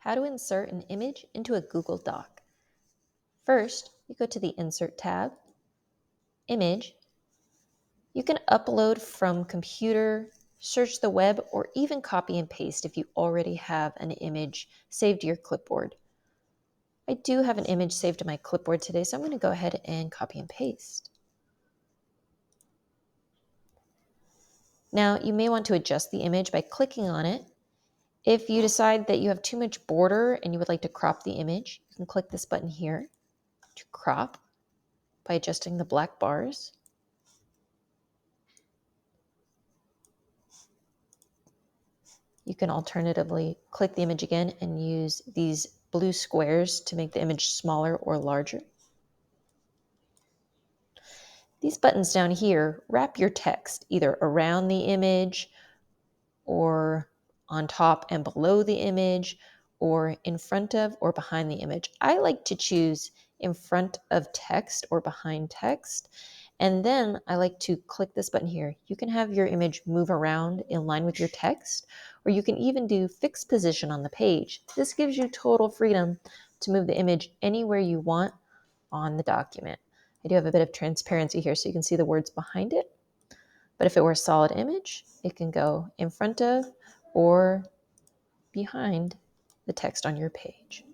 how to insert an image into a Google Doc. First, you go to the Insert tab, Image. You can upload from computer, search the web, or even copy and paste if you already have an image saved to your clipboard. I do have an image saved to my clipboard today, so I'm going to go ahead and copy and paste. Now, you may want to adjust the image by clicking on it. If you decide that you have too much border and you would like to crop the image, you can click this button here to crop by adjusting the black bars. You can alternatively click the image again and use these blue squares to make the image smaller or larger. These buttons down here wrap your text either around the image or on top and below the image or in front of or behind the image. I like to choose in front of text or behind text. And then I like to click this button here. You can have your image move around in line with your text, or you can even do fixed position on the page. This gives you total freedom to move the image anywhere you want on the document. I do have a bit of transparency here so you can see the words behind it. But if it were a solid image, it can go in front of or behind the text on your page.